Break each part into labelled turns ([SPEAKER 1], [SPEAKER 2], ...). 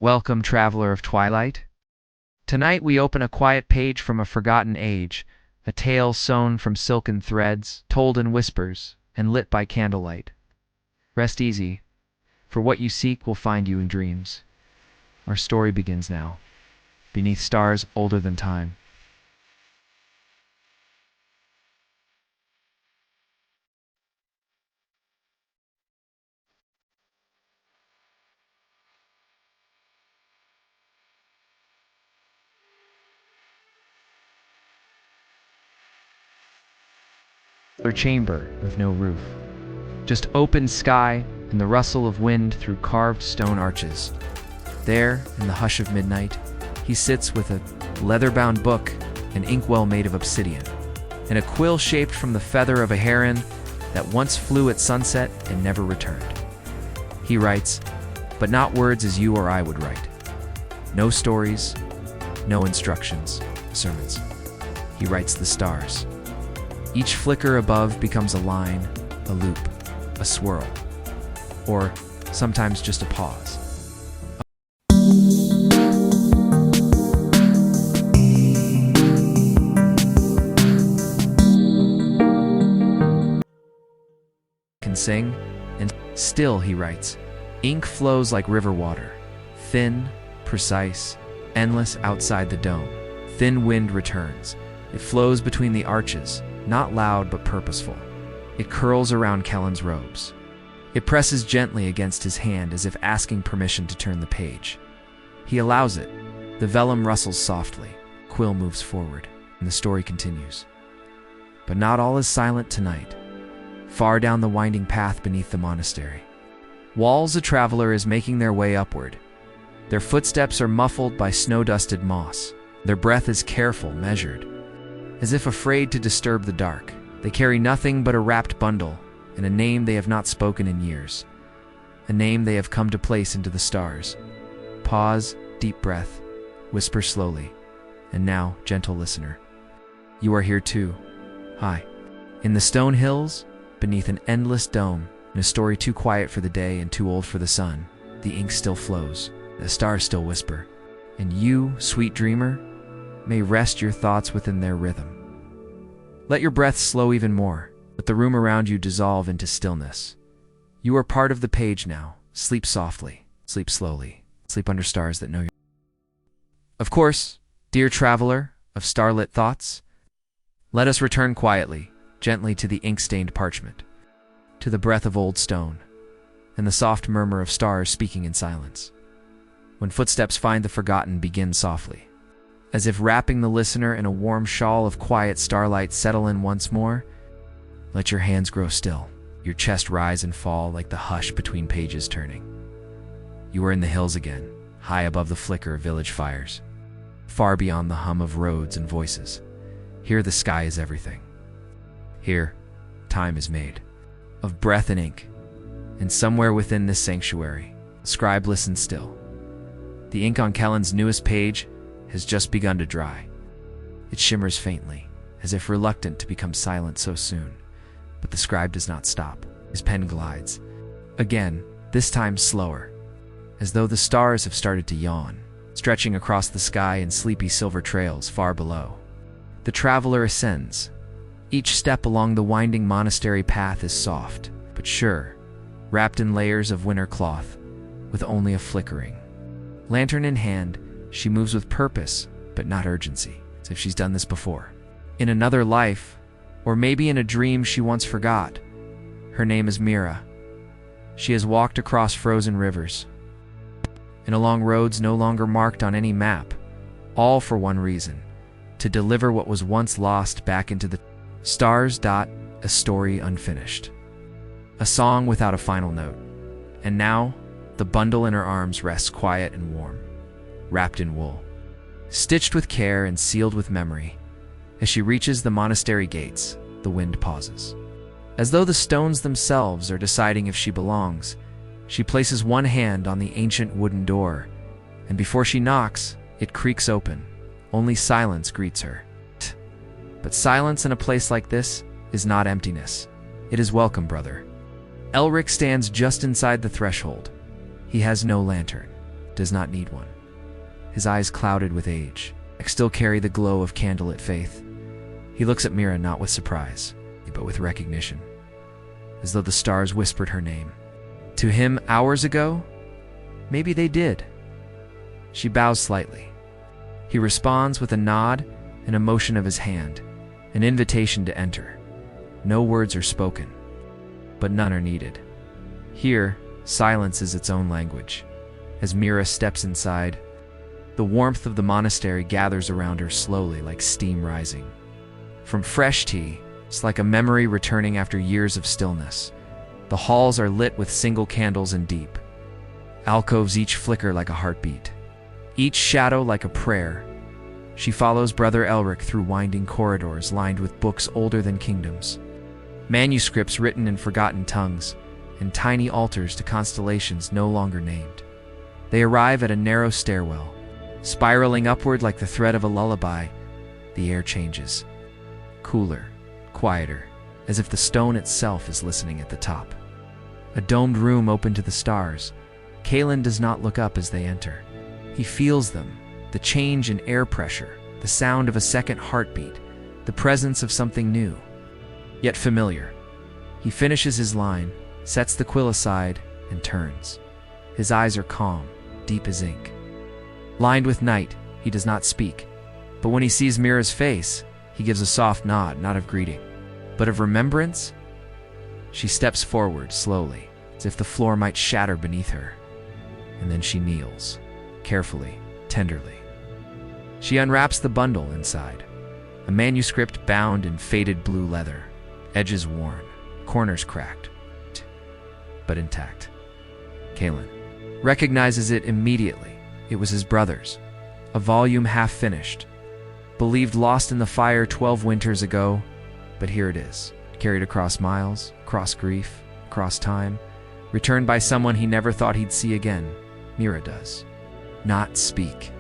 [SPEAKER 1] Welcome, traveler of twilight. Tonight we open a quiet page from a forgotten age, a tale sewn from silken threads, told in whispers, and lit by candlelight. Rest easy, for what you seek will find you in dreams. Our story begins now, beneath stars older than time. A chamber with no roof. Just open sky and the rustle of wind through carved stone arches. There, in the hush of midnight, he sits with a leather-bound book, an inkwell made of obsidian, and a quill shaped from the feather of a heron that once flew at sunset and never returned. He writes, but not words as you or I would write. No stories, no instructions, sermons. He writes the stars. Each flicker above becomes a line, a loop, a swirl, or sometimes just a pause. Can sing, and still, he writes. Ink flows like river water, thin, precise, endless outside the dome. Thin wind returns. It flows between the arches, not loud but purposeful. It curls around Kellen's robes. It presses gently against his hand as if asking permission to turn the page. He allows it. The vellum rustles softly. Quill moves forward, and the story continues. But not all is silent tonight. Far down the winding path beneath the monastery, Walls a traveler is making their way upward. Their footsteps are muffled by snow-dusted moss. Their breath is careful, measured. As if afraid to disturb the dark, they carry nothing but a wrapped bundle and a name they have not spoken in years. A name they have come to place into the stars. Pause, deep breath, whisper slowly. And now, gentle listener, you are here too. Hi. In the stone hills, beneath an endless dome, in a story too quiet for the day and too old for the sun, the ink still flows, the stars still whisper, and you, sweet dreamer, may rest your thoughts within their rhythm. Let your breath slow even more. Let the room around you dissolve into stillness. You are part of the page now. Sleep softly, sleep slowly, sleep under stars that know you. Of course, dear traveler of starlit thoughts, let us return quietly, gently to the ink-stained parchment, to the breath of old stone, and the soft murmur of stars speaking in silence. When footsteps find the forgotten, begin softly. As if wrapping the listener in a warm shawl of quiet starlight, settle in once more. Let your hands grow still, your chest rise and fall like the hush between pages turning. You are in the hills again, high above the flicker of village fires, far beyond the hum of roads and voices. Here the sky is everything. Here, time is made, of breath and ink, and somewhere within this sanctuary, the scribe listens still. The ink on Kellen's newest page has just begun to dry. It shimmers faintly, as if reluctant to become silent so soon. But the scribe does not stop. His pen glides. Again, this time slower, as though the stars have started to yawn, stretching across the sky in sleepy silver trails far below. The traveler ascends. Each step along the winding monastery path is soft, but sure, wrapped in layers of winter cloth, with only a flickering. Lantern in hand, she moves with purpose, but not urgency, as if she's done this before. In another life, or maybe in a dream she once forgot. Her name is Mira. She has walked across frozen rivers and along roads no longer marked on any map, all for one reason: to deliver what was once lost back into the stars. A story unfinished. A song without a final note. And now, the bundle in her arms rests quiet and warm, wrapped in wool, stitched with care and sealed with memory. As she reaches the monastery gates, the wind pauses. As though the stones themselves are deciding if she belongs, she places one hand on the ancient wooden door, and before she knocks, it creaks open. Only silence greets her. But silence in a place like this is not emptiness. It is welcome, brother. Elric stands just inside the threshold. He has no lantern, does not need one. His eyes clouded with age, still carry the glow of candlelit faith. He looks at Mira not with surprise, but with recognition, as though the stars whispered her name. To him, hours ago, maybe they did. She bows slightly. He responds with a nod and a motion of his hand, an invitation to enter. No words are spoken, but none are needed. Here, silence is its own language. As Mira steps inside, the warmth of the monastery gathers around her slowly like steam rising. From fresh tea, it's like a memory returning after years of stillness. The halls are lit with single candles and deep. Alcoves each flicker like a heartbeat, each shadow like a prayer. She follows Brother Elric through winding corridors lined with books older than kingdoms, manuscripts written in forgotten tongues, and tiny altars to constellations no longer named. They arrive at a narrow stairwell. Spiraling upward like the thread of a lullaby, the air changes. Cooler, quieter, as if the stone itself is listening at the top. A domed room open to the stars. Kalen does not look up as they enter. He feels them, the change in air pressure, the sound of a second heartbeat, the presence of something new, yet familiar. He finishes his line, sets the quill aside, and turns. His eyes are calm, deep as ink. Lined with night, he does not speak, but when he sees Mira's face, he gives a soft nod, not of greeting, but of remembrance. She steps forward slowly, as if the floor might shatter beneath her, and then she kneels, carefully, tenderly. She unwraps the bundle inside, a manuscript bound in faded blue leather, edges worn, corners cracked, but intact. Kalen recognizes it immediately. It was his brother's, a volume half finished, believed lost in the fire 12 winters ago, but here it is, carried across miles, across grief, across time, returned by someone he never thought he'd see again. Mira does not speak.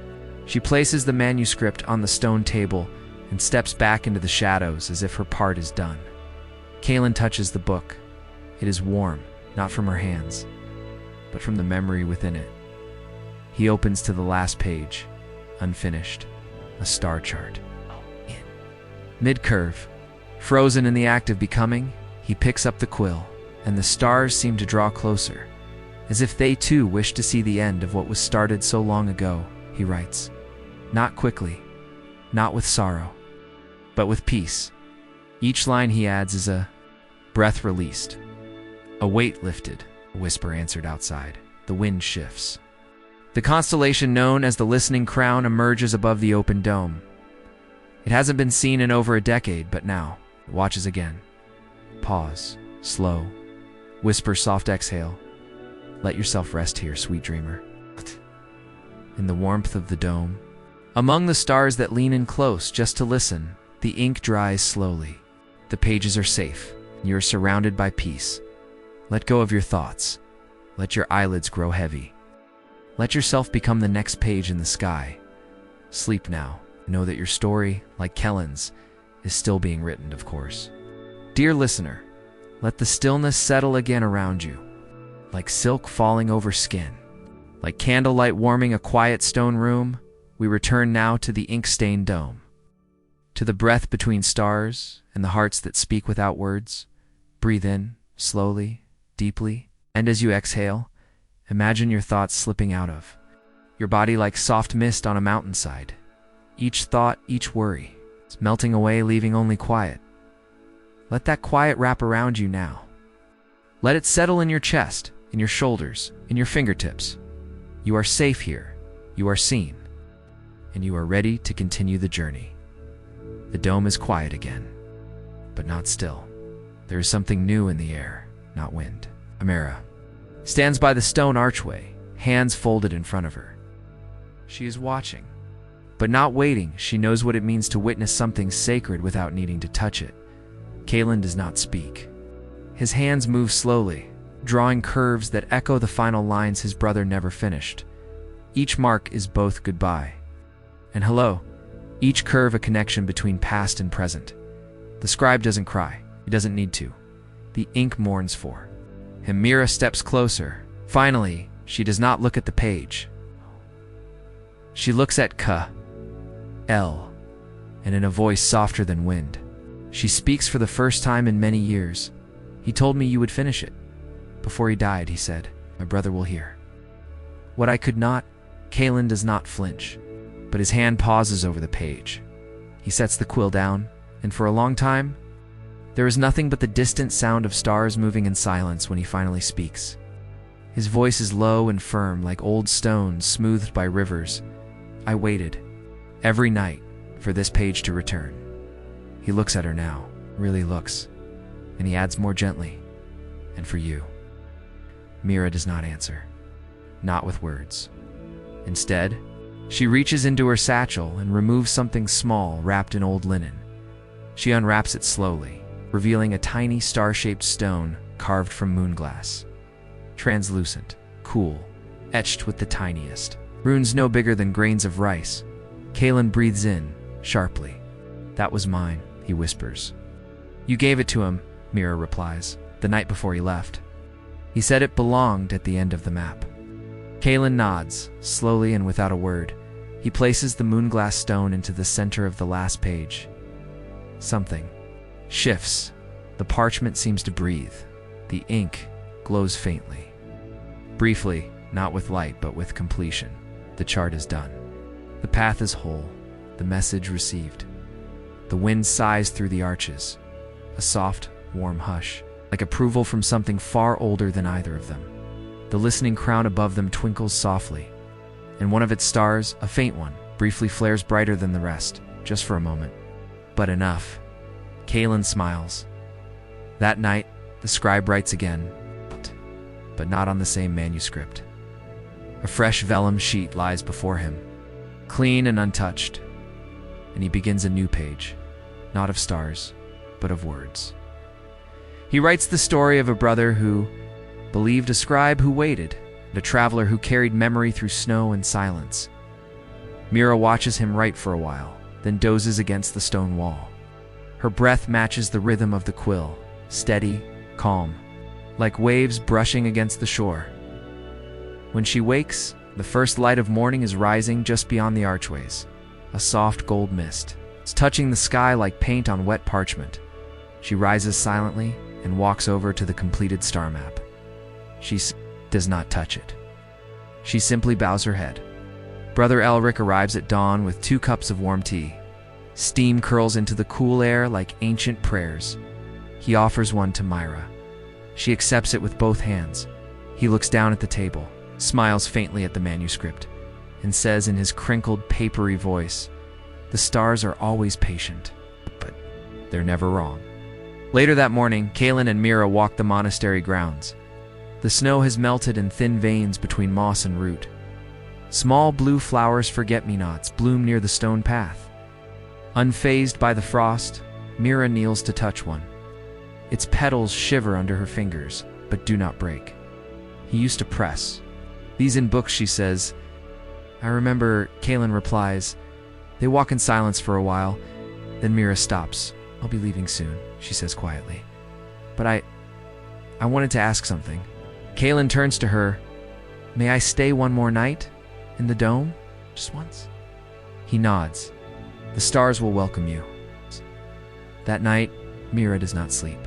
[SPEAKER 1] She places the manuscript on the stone table and steps back into the shadows as if her part is done. Kalen touches the book. It is warm, not from her hands, but from the memory within it. He opens to the last page, unfinished, a star chart. In mid-curve, frozen in the act of becoming, he picks up the quill, and the stars seem to draw closer, as if they too wish to see the end of what was started so long ago. He writes, not quickly, not with sorrow, but with peace. Each line he adds is a breath released, a weight lifted, a whisper answered outside. The wind shifts. The constellation known as the Listening Crown emerges above the open dome. It hasn't been seen in over a decade, but now it watches again. Pause, slow, whisper, soft exhale. Let yourself rest here, sweet dreamer. In the warmth of the dome, among the stars that lean in close just to listen, the ink dries slowly. The pages are safe. You are surrounded by peace. Let go of your thoughts. Let your eyelids grow heavy. Let yourself become the next page in the sky. Sleep now. Know that your story, like Kellen's, is still being written, of course. Dear listener, let the stillness settle again around you, like silk falling over skin. Like candlelight warming a quiet stone room, we return now to the ink-stained dome, to the breath between stars and the hearts that speak without words. Breathe in, slowly, deeply, and as you exhale, imagine your thoughts slipping out of your body like soft mist on a mountainside. Each thought, each worry, is melting away, leaving only quiet. Let that quiet wrap around you now. Let it settle in your chest, in your shoulders, in your fingertips. You are safe here, you are seen, and you are ready to continue the journey. The dome is quiet again, but not still. There is something new in the air, not wind. Amira, stands by the stone archway, hands folded in front of her. She is watching, but not waiting. She knows what it means to witness something sacred without needing to touch it. Kalen does not speak. His hands move slowly, drawing curves that echo the final lines his brother never finished. Each mark is both goodbye and hello, each curve a connection between past and present. The scribe doesn't cry. He doesn't need to. The ink mourns for him. Mira steps closer. Finally, she does not look at the page. She looks at K, L, and in a voice softer than wind, she speaks for the first time in many years. He told me you would finish it. Before he died, he said, my brother will hear. What I could not. Kalen does not flinch, but his hand pauses over the page. He sets the quill down, and for a long time, there is nothing but the distant sound of stars moving in silence when he finally speaks. His voice is low and firm like old stones smoothed by rivers. I waited, every night, for this page to return. He looks at her now, really looks, and he adds more gently, and for you. Mira does not answer, not with words. Instead, she reaches into her satchel and removes something small wrapped in old linen. She unwraps it slowly, revealing a tiny star-shaped stone carved from moonglass. Translucent, cool, etched with the tiniest runes no bigger than grains of rice. Kalen breathes in, sharply. That was mine, he whispers. You gave it to him, Mira replies, the night before he left. He said it belonged at the end of the map. Kalen nods, slowly and without a word. He places the moonglass stone into the center of the last page. Something shifts. The parchment seems to breathe. The ink glows faintly. Briefly, not with light but with completion, the chart is done. The path is whole, the message received. The wind sighs through the arches, a soft, warm hush, like approval from something far older than either of them. The listening crown above them twinkles softly, and one of its stars, a faint one, briefly flares brighter than the rest, just for a moment. But enough. Kalen smiles. That night, the scribe writes again, but not on the same manuscript. A fresh vellum sheet lies before him, clean and untouched, and he begins a new page, not of stars, but of words. He writes the story of a brother who believed, a scribe who waited, and a traveler who carried memory through snow and silence. Mira watches him write for a while, then dozes against the stone wall. Her breath matches the rhythm of the quill, steady, calm, like waves brushing against the shore. When she wakes, the first light of morning is rising just beyond the archways, a soft gold mist. It's touching the sky like paint on wet parchment. She rises silently and walks over to the completed star map. She does not touch it. She simply bows her head. Brother Elric arrives at dawn with 2 cups of warm tea. Steam curls into the cool air like ancient prayers. He offers one to Myra. She accepts it with both hands. He looks down at the table, smiles faintly at the manuscript, and says in his crinkled, papery voice, "The stars are always patient, but they're never wrong." Later that morning, Kalen and Mira walk the monastery grounds. The snow has melted in thin veins between moss and root. Small blue flowers, forget-me-nots, bloom near the stone path. Unfazed by the frost, Mira kneels to touch one. Its petals shiver under her fingers, but do not break. He used to press. These in books, she says. I remember, Kalen replies. They walk in silence for a while, then Mira stops. I'll be leaving soon, she says quietly. But I wanted to ask something. Kalen turns to her. May I stay one more night? In the dome? Just once? He nods. The stars will welcome you. That night, Mira does not sleep.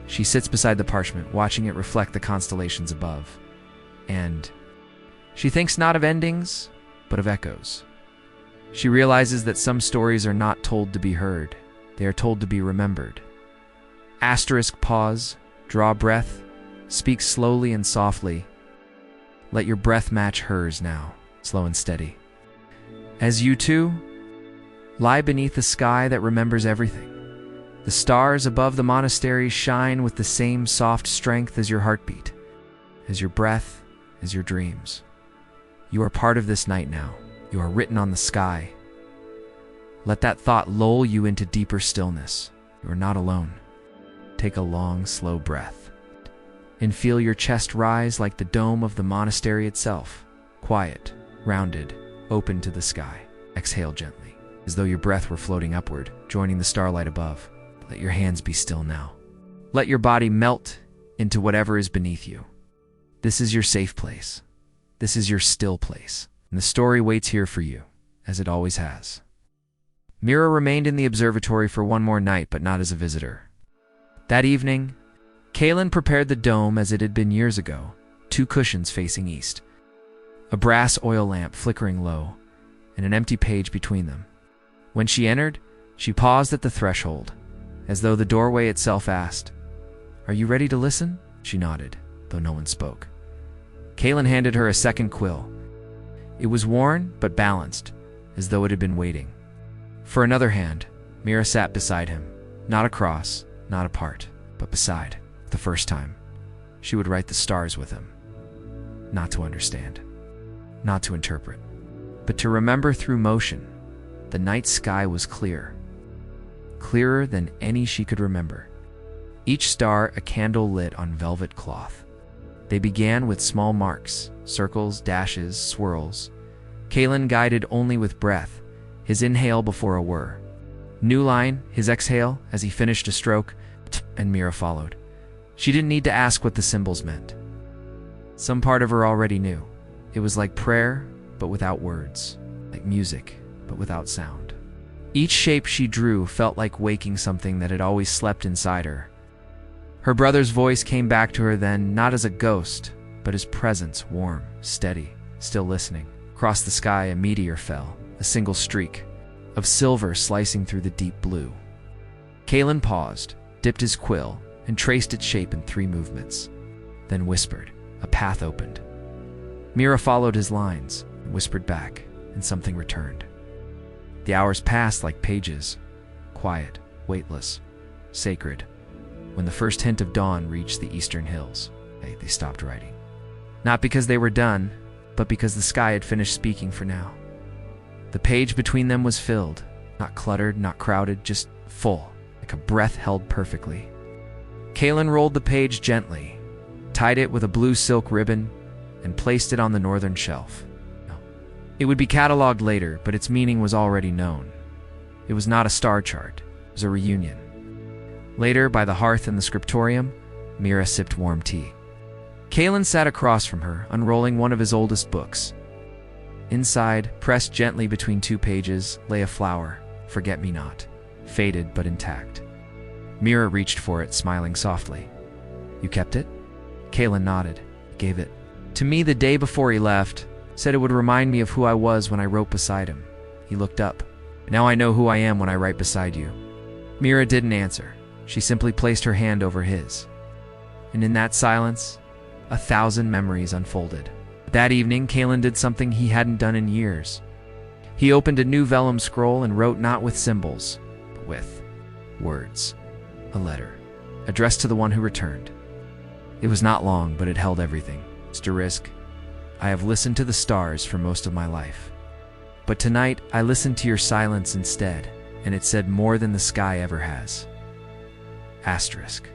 [SPEAKER 1] She sits beside the parchment, watching it reflect the constellations above. And she thinks not of endings, but of echoes. She realizes that some stories are not told to be heard. They are told to be remembered. Asterisk pause, draw breath, speak slowly and softly. Let your breath match hers now, slow and steady. As you two lie beneath a sky that remembers everything. The stars above the monastery shine with the same soft strength as your heartbeat. as your breath, as your dreams. You are part of this night now. You are written on the sky. Let that thought lull you into deeper stillness. You are not alone. Take a long, slow breath and feel your chest rise like the dome of the monastery itself. Quiet, rounded, open to the sky. Exhale gently, as though your breath were floating upward, joining the starlight above. Let your hands be still now. Let your body melt into whatever is beneath you. This is your safe place. This is your still place. And the story waits here for you, as it always has. Mira remained in the observatory for one more night, but not as a visitor. That evening, Kaylin prepared the dome as it had been years ago, 2 cushions facing east, a brass oil lamp flickering low, and an empty page between them. When she entered, she paused at the threshold, as though the doorway itself asked, "Are you ready to listen?" She nodded, though no one spoke. Kaylin handed her a second quill. It was worn but balanced, as though it had been waiting. For another hand, Mira sat beside him, not across, not apart, but beside. The first time, she would write the stars with him. Not to understand, not to interpret, but to remember through motion. The night sky was clear, clearer than any she could remember. Each star a candle lit on velvet cloth. They began with small marks, circles, dashes, swirls. Kaylin guided only with breath, his inhale before a whir. New line, his exhale as he finished a stroke, and Mira followed. She didn't need to ask what the symbols meant. Some part of her already knew. It was like prayer, but without words, like music, but without sound. Each shape she drew felt like waking something that had always slept inside her. Her brother's voice came back to her then, not as a ghost, but his presence, warm, steady, still listening. Across the sky, a meteor fell, a single streak of silver slicing through the deep blue. Kaylin paused, dipped his quill, and traced its shape in 3 movements, then whispered. A path opened. Mira followed his lines, and whispered back, and something returned. The hours passed like pages, quiet, weightless, sacred. When the first hint of dawn reached the eastern hills, they stopped writing. Not because they were done, but because the sky had finished speaking for now. The page between them was filled, not cluttered, not crowded, just full, like a breath held perfectly. Kaylin rolled the page gently, tied it with a blue silk ribbon, and placed it on the northern shelf. It would be catalogued later, but its meaning was already known. It was not a star chart, it was a reunion. Later, by the hearth in the scriptorium, Mira sipped warm tea. Kaylin sat across from her, unrolling one of his oldest books. Inside, pressed gently between 2 pages, lay a flower, forget-me-not, faded but intact. Mira reached for it, smiling softly. "You kept it?" Kaylin nodded, gave it to me the day before he left, said it would remind me of who I was when I wrote beside him. He looked up. "Now I know who I am when I write beside you." Mira didn't answer. She simply placed her hand over his. And in that silence, 1,000 memories unfolded. That evening, Kaylin did something he hadn't done in years. He opened a new vellum scroll and wrote not with symbols, but with words. A letter, addressed to the one who returned. It was not long, but it held everything. Asterisk, I have listened to the stars for most of my life. But tonight, I listened to your silence instead, and it said more than the sky ever has. Asterisk,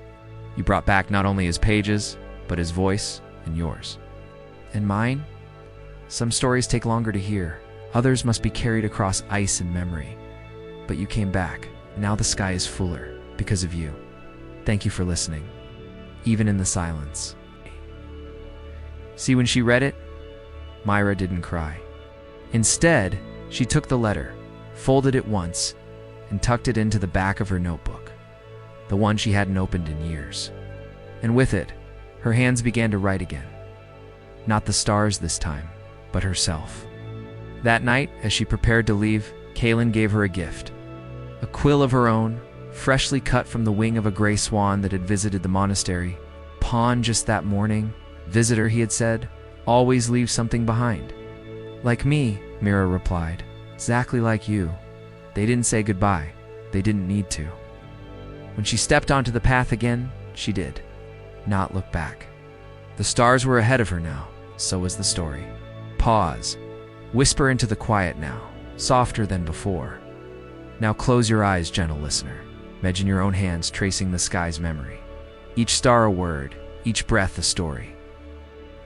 [SPEAKER 1] you brought back not only his pages, but his voice and yours. And mine? Some stories take longer to hear. Others must be carried across ice and memory. But you came back. Now the sky is fuller because of you. Thank you for listening, even in the silence. See, when she read it, Myra didn't cry. Instead, she took the letter, folded it once, and tucked it into the back of her notebook, the one she hadn't opened in years. And with it, her hands began to write again. Not the stars this time, but herself. That night, as she prepared to leave, Kaylin gave her a gift. A quill of her own, freshly cut from the wing of a gray swan that had visited the monastery. Pawn just that morning. Visitor, he had said, always leaves something behind. Like me, Mira replied. Exactly like you. They didn't say goodbye. They didn't need to. When she stepped onto the path again, she did not look back. The stars were ahead of her now, so was the story. Pause. Whisper into the quiet now, softer than before. Now close your eyes, gentle listener. Imagine your own hands tracing the sky's memory. Each star a word, each breath a story.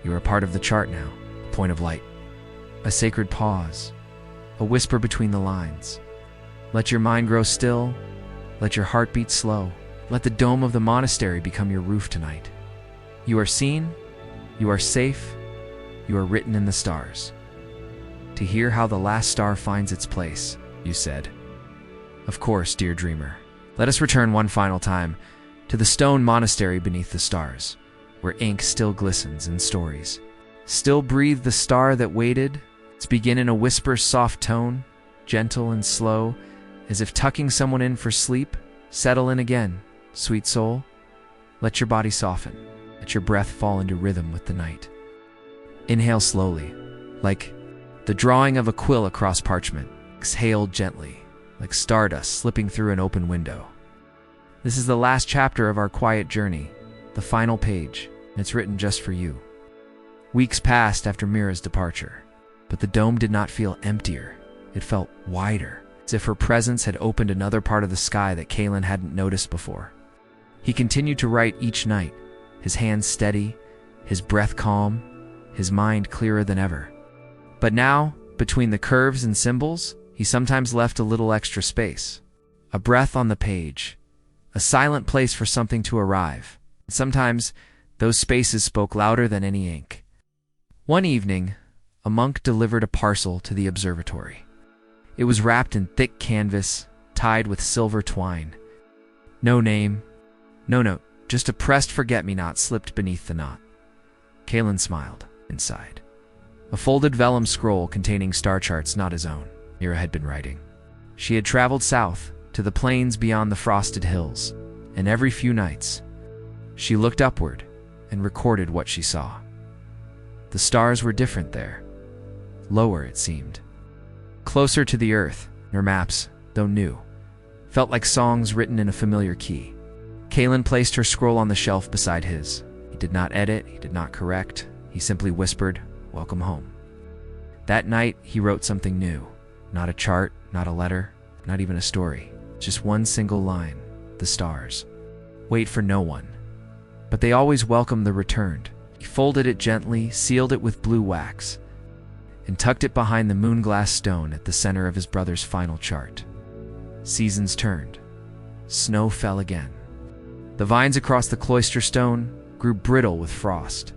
[SPEAKER 1] You are a part of the chart now, a point of light. A sacred pause, a whisper between the lines. Let your mind grow still, let your heart beat slow. Let the dome of the monastery become your roof tonight. You are seen, you are safe, you are written in the stars. To hear how the last star finds its place, you said. Of course, dear dreamer. Let us return one final time to the stone monastery beneath the stars, where ink still glistens in stories. Still breathe the star that waited, to begin in a whisper soft tone, gentle and slow, as if tucking someone in for sleep. Settle in again, sweet soul. Let your body soften, let your breath fall into rhythm with the night. Inhale slowly, like the drawing of a quill across parchment. Exhale gently, like stardust slipping through an open window. This is the last chapter of our quiet journey, the final page, and it's written just for you. Weeks passed after Mira's departure, but the dome did not feel emptier. It felt wider, as if her presence had opened another part of the sky that Kalen hadn't noticed before. He continued to write each night, his hands steady, his breath calm, his mind clearer than ever. But now, between the curves and symbols, he sometimes left a little extra space. A breath on the page, a silent place for something to arrive. Sometimes, those spaces spoke louder than any ink. One evening, a monk delivered a parcel to the observatory. It was wrapped in thick canvas, tied with silver twine. No name, no note, just a pressed forget-me-not slipped beneath the knot. Kalen smiled inside. A folded vellum scroll containing star charts not his own. Mira had been writing. She had traveled south, to the plains beyond the frosted hills, and every few nights, she looked upward and recorded what she saw. The stars were different there. Lower, it seemed. Closer to the earth, her maps, though new, felt like songs written in a familiar key. Kalen placed her scroll on the shelf beside his. He did not edit, he did not correct. He simply whispered, "Welcome home." That night, he wrote something new. Not a chart, not a letter, not even a story. Just one single line, the stars. Wait for no one. But they always welcome the returned. He folded it gently, sealed it with blue wax, and tucked it behind the moonglass stone at the center of his brother's final chart. Seasons turned. Snow fell again. The vines across the cloister stone grew brittle with frost.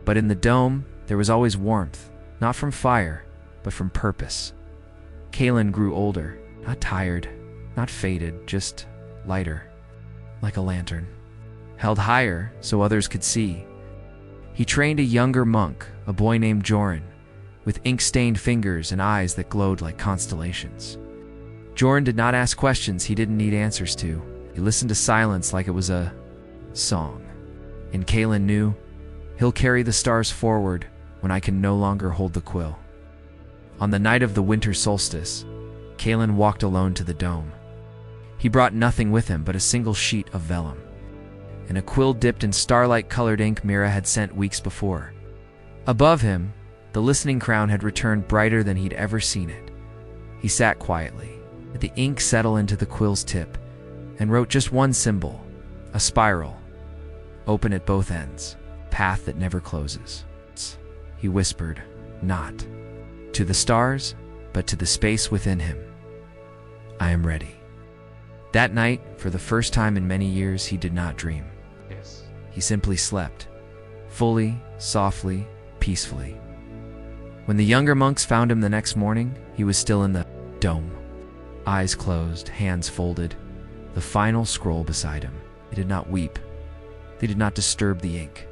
[SPEAKER 1] But in the dome, there was always warmth, not from fire, but from purpose. Kalen grew older, not tired, not faded, just lighter, like a lantern. Held higher so others could see. He trained a younger monk, a boy named Joran, with ink-stained fingers and eyes that glowed like constellations. Joran did not ask questions he didn't need answers to. He listened to silence like it was a song. And Kalen knew, he'll carry the stars forward when I can no longer hold the quill. On the night of the winter solstice, Kalen walked alone to the dome. He brought nothing with him but a single sheet of vellum, and a quill dipped in starlight-colored ink Mira had sent weeks before. Above him, the listening crown had returned brighter than he'd ever seen it. He sat quietly, let the ink settle into the quill's tip, and wrote just one symbol, a spiral, open at both ends, path that never closes. He whispered, not to the stars, but to the space within him. I am ready. That night, for the first time in many years, he did not dream. He simply slept, fully, softly, peacefully. When the younger monks found him the next morning, he was still in the dome. Eyes closed, hands folded, the final scroll beside him. They did not weep. They did not disturb the ink.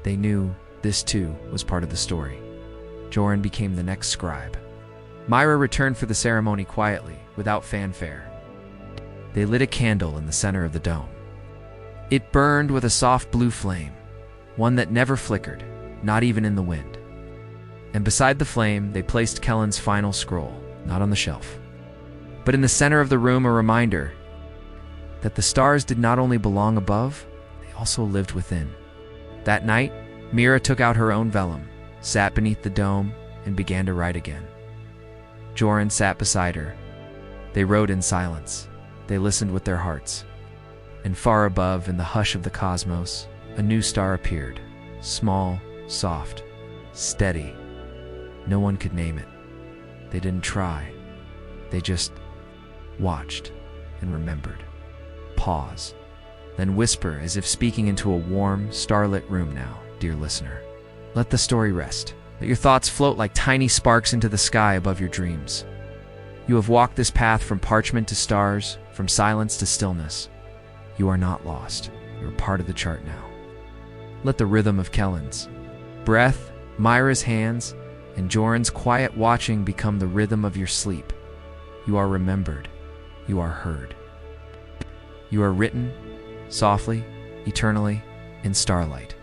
[SPEAKER 1] They knew this too was part of the story. Joran became the next scribe. Myra returned for the ceremony quietly, without fanfare. They lit a candle in the center of the dome. It burned with a soft blue flame, one that never flickered, not even in the wind. And beside the flame, they placed Kellen's final scroll, not on the shelf, but in the center of the room, a reminder that the stars did not only belong above, they also lived within. That night, Mira took out her own vellum, sat beneath the dome, and began to write again. Joran sat beside her. They wrote in silence. They listened with their hearts. And far above, in the hush of the cosmos, a new star appeared. Small, soft, steady. No one could name it. They didn't try. They just watched and remembered. Pause. Then whisper as if speaking into a warm, starlit room now, dear listener. Let the story rest. Let your thoughts float like tiny sparks into the sky above your dreams. You have walked this path from parchment to stars, from silence to stillness. You are not lost. You are part of the chart now. Let the rhythm of Kellen's breath, Myra's hands, and Joran's quiet watching become the rhythm of your sleep. You are remembered. You are heard. You are written, softly, eternally, in starlight.